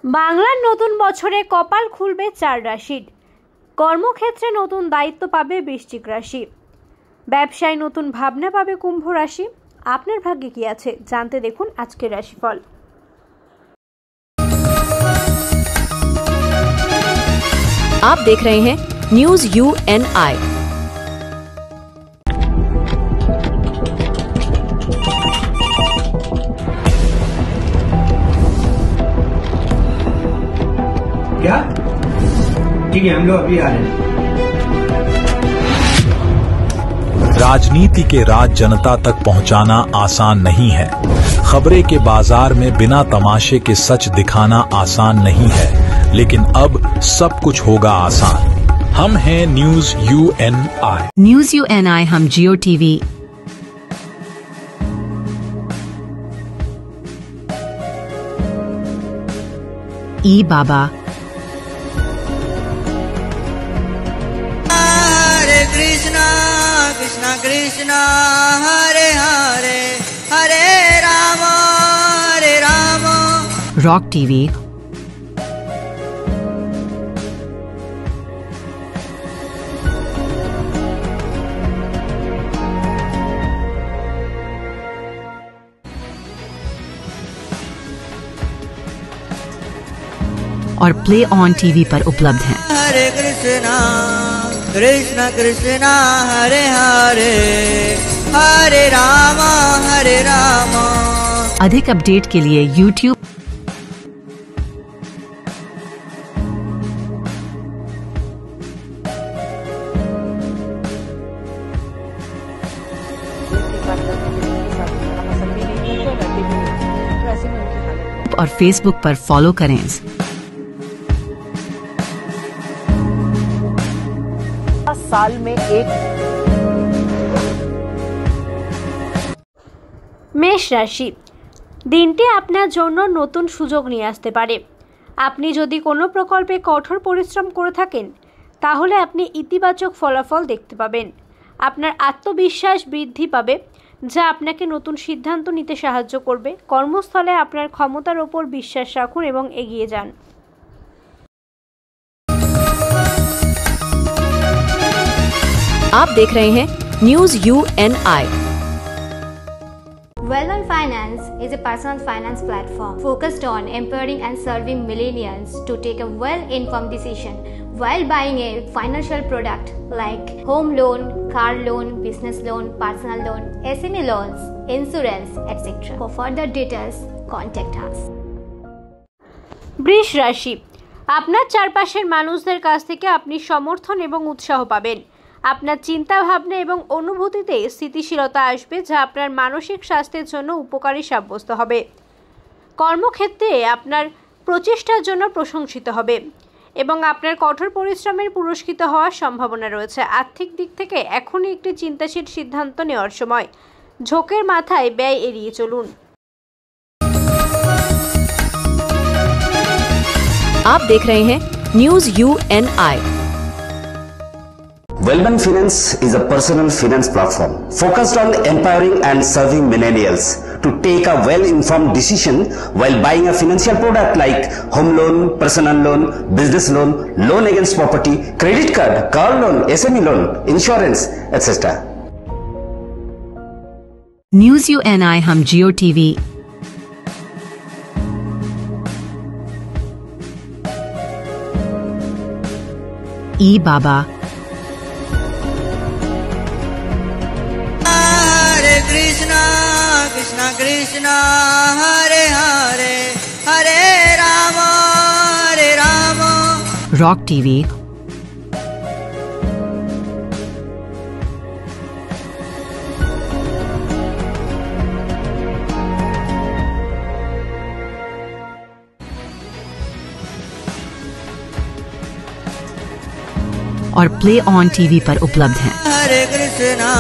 বাংলার নতুন বছরে কপাল খুলবে 4 রাশির। কর্মক্ষেত্রে নতুন দায়িত্ব পাবে বৃশ্চিক রাশি। ব্যবসায় নতুন ভাবনা পাবে কুম্ভ রাশি। আপনার ভাগ্যে কি আছে জানতে দেখুন আজকের রাশিফল। आप देख रहे हैं न्यूज UNI। क्या ठीक है, हम लोग अभी आ रहे हैं। राजनीति के राज जनता तक पहुंचाना आसान नहीं है। खबरें के बाजार में बिना तमाशे के सच दिखाना आसान नहीं है, लेकिन अब सब कुछ होगा आसान। हम हैं न्यूज UNI। न्यूज UNI हम जियो टीवी, ई बाबा, हरे कृष्णा कृष्णा कृष्णा हरे हरे हरे राम रॉक टीवी, और प्ले ऑन टीवी पर उपलब्ध हैं। हरे कृष्णा कृष्णा कृष्णा हरे हरे हरे राम अधिक अपडेट के लिए YouTube और Facebook पर फॉलो करें। साल में एक মেষ রাশি। দিনটি আপনার জন্য নতুন সুযোগ নিয়ে আসতে পারে। আপনি যদি কোনো প্রকল্পে কঠোর পরিশ্রম করে থাকেন তাহলে আপনি ইতিবাচক ফলাফল দেখতে পাবেন। আপনার আত্মবিশ্বাস বৃদ্ধি পাবে, যা আপনাকে নতুন সিদ্ধান্ত নিতে সাহায্য করবে। কর্মস্থলে আপনার ক্ষমতার ওপর বিশ্বাস রাখুন এবং এগিয়ে যান। आप देख रहे हैं news UNI। Well-Known Finance is a personal finance platform focused on empowering and serving millennials to take a well-informed decision while buying a financial product like home loan, car loan, business loan, personal loan, SME loans, insurance, etc. For further details, contact us. বৃষ রাশি। আপনার চারপাশের মানুষদের কাছ থেকে আপনি সমর্থন এবং উৎসাহ পাবেন। আপনার চিন্তা ভাবনা এবং অনুভূতিতে স্থিতিশীলতা আসবে, যা আপনার মানসিক স্বাস্থ্যের জন্য উপকারী সাব্যস্ত হবে। কর্মক্ষেত্রে আপনার প্রচেষ্টার জন্য প্রশংসিত হবে এবং আপনার কঠোর পরিশ্রমের পুরস্কৃত হওয়ার সম্ভাবনা রয়েছে। আর্থিক দিক থেকে এখনই একটি চিন্তাশীল সিদ্ধান্ত নেওয়ার সময়। ঝোঁকের মাথায় ব্যয় এড়িয়ে চলুন। आप देख रहे हैं news UNI। Well-Known Finance is a personal finance platform focused on empowering and serving millennials to take a well-informed decision while buying a financial product like home loan, personal loan, business loan, loan against property, credit card, car loan, SME loan, insurance, etc. News UNI हम जियो TV, ई बाबा, Krishna Krishna Krishna Hare Hare Hare Ram rock TV, और play on TV पर उपलब्ध हैं। हरे कृष्णा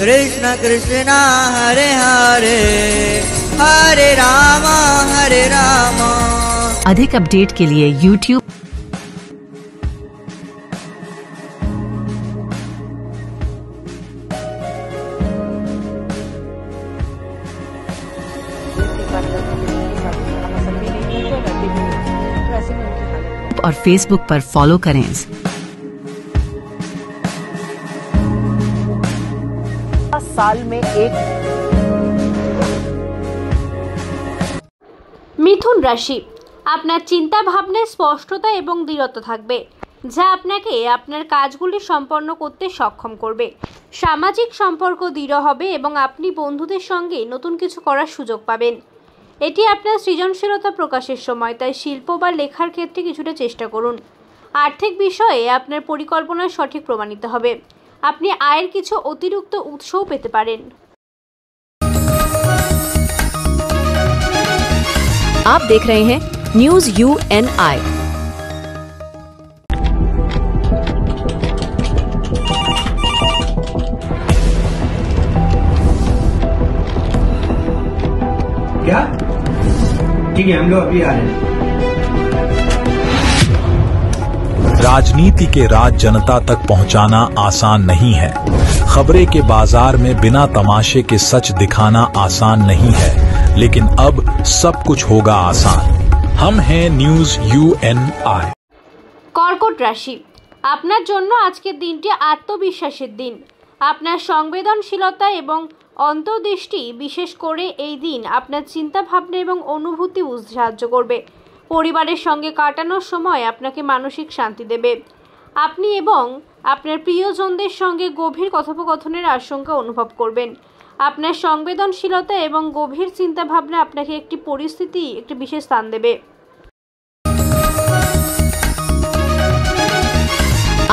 कृष्णा कृष्णा हरे हरे हरे राम अधिक update के लिए YouTube Gracias. और Facebook पर फॉलो करें। साल में एक। মিথুন রাশি, আপনার চিন্তা ভাবনায় স্পষ্টতা এবং দৃঢ়তা থাকবে, যা আপনাকে আপনার কাজগুলি সম্পন্ন করতে সক্ষম করবে। সামাজিক সম্পর্ক দৃঢ় হবে এবং আপনি বন্ধুদের সঙ্গে নতুন কিছু করার সুযোগ পাবেন। এটি আপনার সৃজনশীলতা প্রকাশের সময়, তাই শিল্প বা লেখার ক্ষেত্রে কিছুটা চেষ্টা করুন। আর্থিক বিষয়ে আপনার পরিকল্পনা সঠিক প্রমাণিত হবে। আপনি আয়ের কিছু অতিরিক্ত উৎসও পেতে পারেন। आप देख रहे हैं न्यूज UNI। क्या? ठीक है, हम लोग अभी आ रहे हैं। राजनीति के राज जनता तक पहुंचाना आसान नहीं है। खबरें के बाजार में बिना तमाशे के सच दिखाना आसान नहीं है, लेकिन अब सब कुछ होगा आसान। हम हैं न्यूज UNI। কর্কট রাশি, আপনার জন্য আজকের দিনটি আত্মবিশ্বাসের দিন। আপনার সংবেদনশীলতা এবং অন্তর্দৃষ্টি বিশেষ করে এই দিন আপনার চিন্তা ভাবনা এবং অনুভূতি বুঝতে সাহায্য করবে। পরিবারের সঙ্গে কাটানোর সময় আপনাকে মানসিক শান্তি দেবে। আপনি এবং আপনার প্রিয়জনদের সঙ্গে গভীর কথোপকথনের আশঙ্কা অনুভব করবেন। আপনার সংবেদনশীলতা এবং গভীর চিন্তা ভাবনা আপনাকে একটি বিশেষ স্থান দেবে।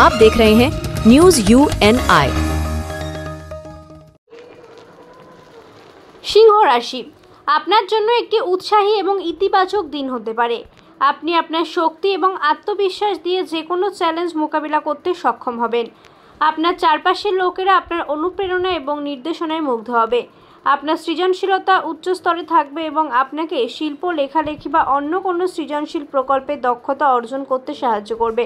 आप देख रहे हैं न्यूज UNI। সিংহ রাশি, আপনার জন্য একটি উৎসাহী এবং ইতিবাচক দিন হতে পারে। আপনি আপনার শক্তি এবং আত্মবিশ্বাস দিয়ে যে কোনো চ্যালেঞ্জ মোকাবিলা করতে সক্ষম হবেন। আপনার চারপাশের লোকেরা আপনার অনুপ্রেরণা এবং নির্দেশনায় মুগ্ধ হবে। আপনার সৃজনশীলতা উচ্চ স্তরে থাকবে এবং আপনাকে শিল্প, লেখালেখি বা অন্য কোনো সৃজনশীল প্রকল্পে দক্ষতা অর্জন করতে সাহায্য করবে।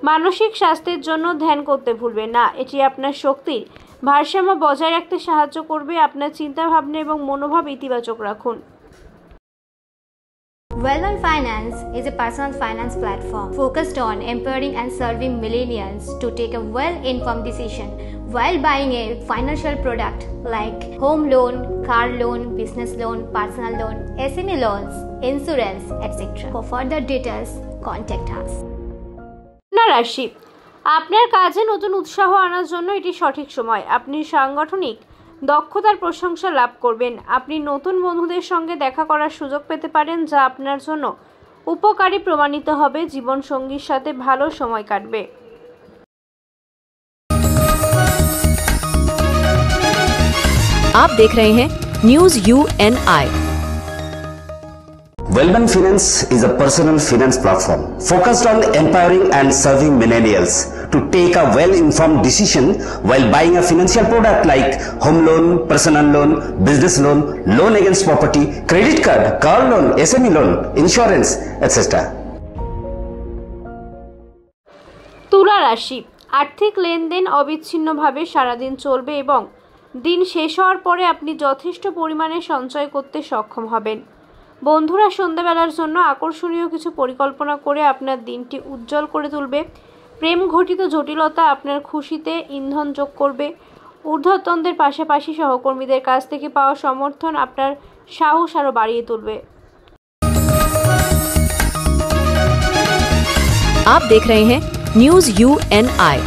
মানসিক স্বাস্থ্যের জন্য ধ্যান করতে ভুলবেন না, এটি আপনার শক্তির ভারসাম্য বজায় রাখতে সাহায্য করবে। আপনার চিন্তাভাবনা এবং মনোভাব ইতিবাচক রাখুন। Well-Known Finance is a personal finance platform focused on empowering and serving millennials to take a well-informed decision while buying a financial product like home loan, car loan, business loan, personal loan, SME loans, insurance, etc. For further details, contact us. কন্যা রাশি, আপনার কাজে নতুন উৎসাহ আনার জন্য এটি সঠিক সময়। আপনি সাংগঠনিক দক্ষতার প্রশংসা লাভ করবেন। আপনি নতুন বন্ধুদের সঙ্গে দেখা করার সুযোগ পেতে পারেন, যা আপনার জন্য উপকারী প্রমাণিত হবে। জীবন সঙ্গীর সাথে ভালো সময় কাটবে। आप देख रहे हैं news UNI। Wellman Finance is a personal finance platform focused on empowering and serving millennials to take a well-informed decision while buying a financial product like home loan, personal loan, business loan, loan against property, credit card, car loan, SME loan, insurance, etc. তুলা রাশি, আর্থিক লেনদেন অবিচ্ছিন্নভাবে সারাদিন চলবে এবং দিন শেষ হওয়ার পরে আপনি যথেষ্ট পরিমাণে সঞ্চয় করতে সক্ষম হবেন। বন্ধুরা সন্ধ্যাবেলার জন্য আকর্ষণীয় কিছু পরিকল্পনা করে আপনার দিনটি উজ্জ্বল করে তুলবে। প্রেম ঘটিত জটিলতা আপনার খুশিতে ইন্ধন যোগ করবে। ঊর্ধ্বতনদের পাশাপাশি সহকর্মীদের কাছ থেকে পাওয়া সমর্থন আপনার সাহস আরও বাড়িয়ে তুলবে। आप देख रहे हैं न्यूज UNI।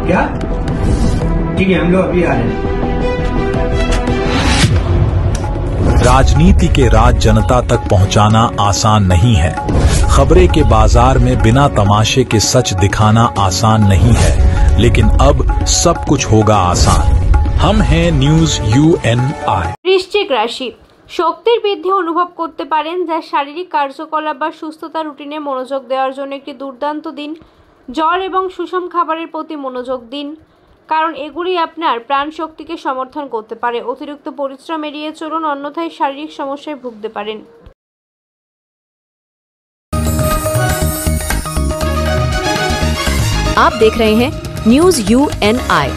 क्या? ठीक है, हम लोग अभी आ रहे हैं। राजनीति के राज जनता तक पहुंचाना आसान नहीं है। खबरें के बाजार में बिना तमाशे के सच दिखाना आसान नहीं है, लेकिन अब सब कुछ होगा आसान। हम हैं न्यूज UNI। বৃশ্চিক রাশি, শক্তির বৃদ্ধি অনুভব করতে পারেন, যা শারীরিক কার্যকলাপ বা সুস্থতা রুটিনে মনোযোগ দেওয়ার জন্য একটি দুর্দান্ত দিন। জল এবং সুষম খাবারের প্রতি মনোযোগ দিন, কারণ এগুলি আপনার প্রাণ শক্তিকে সমর্থন করতে পারে। অতিরিক্ত পরিশ্রম এড়িয়ে চলুন, অন্যথায় শারীরিক সমস্যায় ভুগতে পারেন। आप देख रहे हैं news UNI।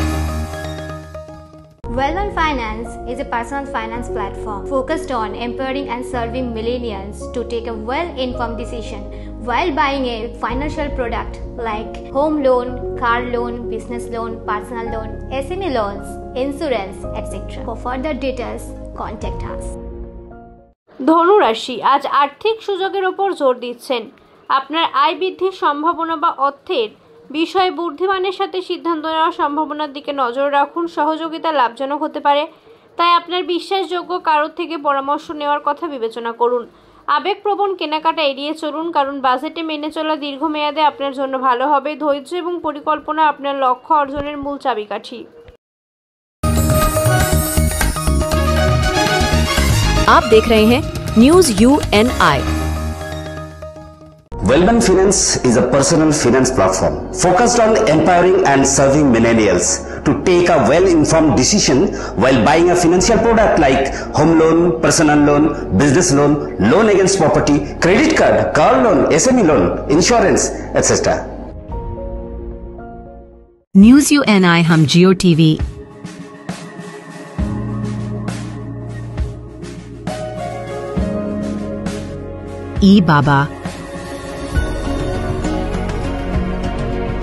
Well-Known Finance is a personal finance platform focused on empowering and serving millennials to take a well-informed decision while buying a financial product like home loan, car loan, business loan, personal loan, SME loans, insurance, etc. For further details, contact us. ধনু রাশি আজ আর্থিক সুযোগের ওপর জোর দিচ্ছেন। আপনার আয় বৃদ্ধির সম্ভাবনা বা অর্থের বিষয়ে বুদ্ধিমানের সাথে সিদ্ধান্ত নেওয়ার সম্ভাবনার দিকে নজর রাখুন। সহযোগিতা লাভজনক হতে পারে, তাই আপনার বিশ্বাসযোগ্য কারোর থেকে পরামর্শ নেওয়ার কথা বিবেচনা করুন। আবেগপ্রবণ কেনাকাটা এড়িয়ে চলুন, কারণ বাজেটে মেনে চলা দীর্ঘমেয়াদে আপনার জন্য ভালো হবে। ধৈর্য এবং পরিকল্পনা আপনার লক্ষ্য অর্জনের মূল চাবিকাঠি। आप देख रहे हैं news UNI। Well-Known Finance is a personal finance platform focused on empowering and serving millennials to take a well-informed decision while buying a financial product like home loan, personal loan, business loan, loan against property, credit card, car loan, SME loan, insurance, etc. News UNI हम जियो TV ई बाबा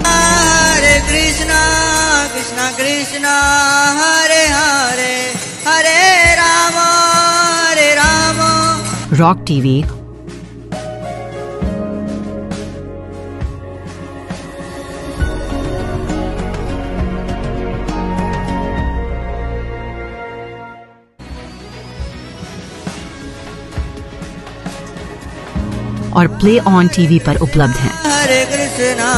Hare Krishna, Krishna Krishna, Hare Hare, Hare Rama, Hare Rama. Rock TV और play on TV पर उपलब्ध हैं। Hare Krishna,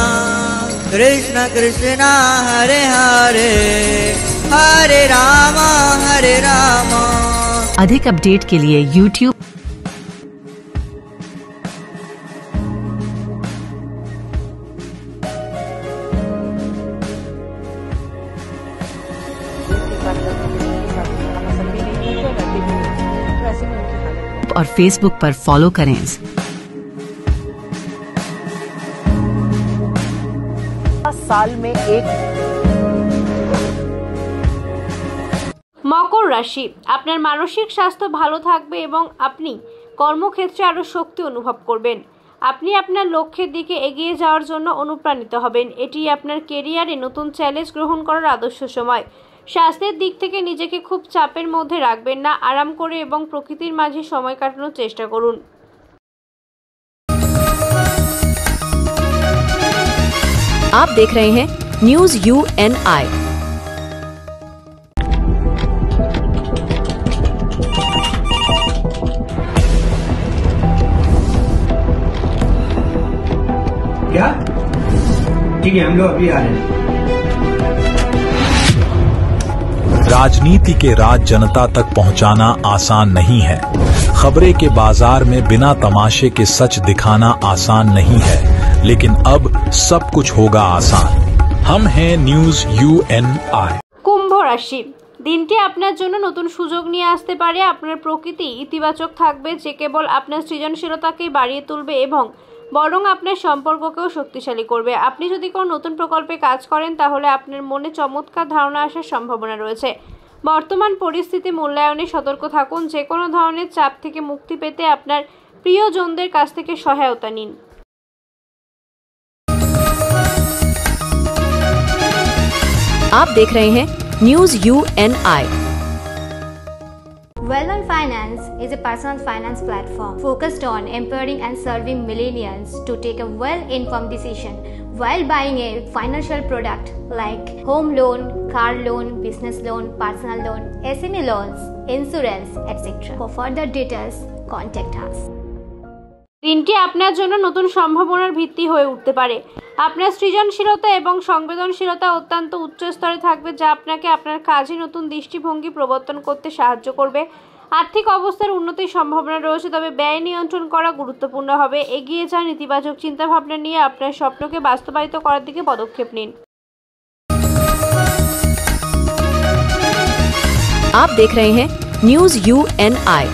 Krishna Krishna, Hare Hare, Hare Rama, Hare Rama. अधिक update के लिए YouTube और Facebook पर फॉलो करें। साल में एक মকর রাশি আপনার মানসিক স্বাস্থ্য ভালো থাকবে এবং আপনি কর্মক্ষেত্রে আরও শক্তি অনুভব করবেন। আপনি আপনার লক্ষ্যের দিকে এগিয়ে যাওয়ার জন্য অনুপ্রাণিত হবেন। এটি আপনার কেরিয়ারে নতুন চ্যালেঞ্জ গ্রহণ করার আদর্শ সময়। স্বাস্থ্যের দিক থেকে নিজেকে খুব চাপের মধ্যে রাখবেন না, আরাম করে এবং প্রকৃতির মাঝে সময় কাটানোর চেষ্টা করুন। आप देख रहे हैं न्यूज UNI। क्या? ठीक है, हम लोग अभी आ रहे हैं। राजनीति के राज जनता तक पहुंचाना आसान नहीं है। खबरें के बाजार में बिना तमाशे के सच दिखाना आसान नहीं है, लेकिन अब सब कुछ होगा आसान। हम हैं न्यूज UNI। কুম্ভ রাশি দিনটি আপনার জন্য নতুন সুযোগ নিয়ে আসতে পারে। আপনার প্রকৃতি ইতিবাচক থাকবে, যে কেবল আপনার সৃজনশীলতাকেই বাড়িয়ে তুলবে এবং বরং আপনার সম্পর্ককেও শক্তিশালী করবে। আপনি যদি কোনো নতুন প্রকল্পে কাজ করেন তাহলে আপনার মনে চমৎকার ধারণা আসার সম্ভাবনা রয়েছে। বর্তমান পরিস্থিতি মূল্যায়নে সতর্ক থাকুন। যে কোনো ধরনের চাপ থেকে মুক্তি পেতে আপনার প্রিয়জনদের কাছ থেকে সহায়তা নিন। आप देख रहे हैं news UNI। Well-Known Finance is a personal finance platform focused on empowering and serving millennials to take a well-informed decision while buying a financial product like home loan, car loan, business loan, personal loan, SME loans, insurance, etc. For further details, contact us. দিনটি আপনার জন্য নতুন সম্ভাবনার ভিত্তি হয়ে উঠতে পারে। আপনার সৃজনশীলতা এবং সংবেদনশীলতা অত্যন্ত উচ্চ স্তরে থাকবে, যা আপনাকে আপনার কাজে নতুন দৃষ্টিভঙ্গি প্রবর্তন করতে সাহায্য করবে। আর্থিক অবস্থার উন্নতির সম্ভাবনা রয়েছে, তবে ব্যয় নিয়ন্ত্রণ করা গুরুত্বপূর্ণ হবে। এগিয়ে যান, ইতিবাচক চিন্তাভাবনা নিয়ে আপনার স্বপ্নকে বাস্তবায়িত করার দিকে পদক্ষেপ নিন। आप देख रहे हैं न्यूज UNI।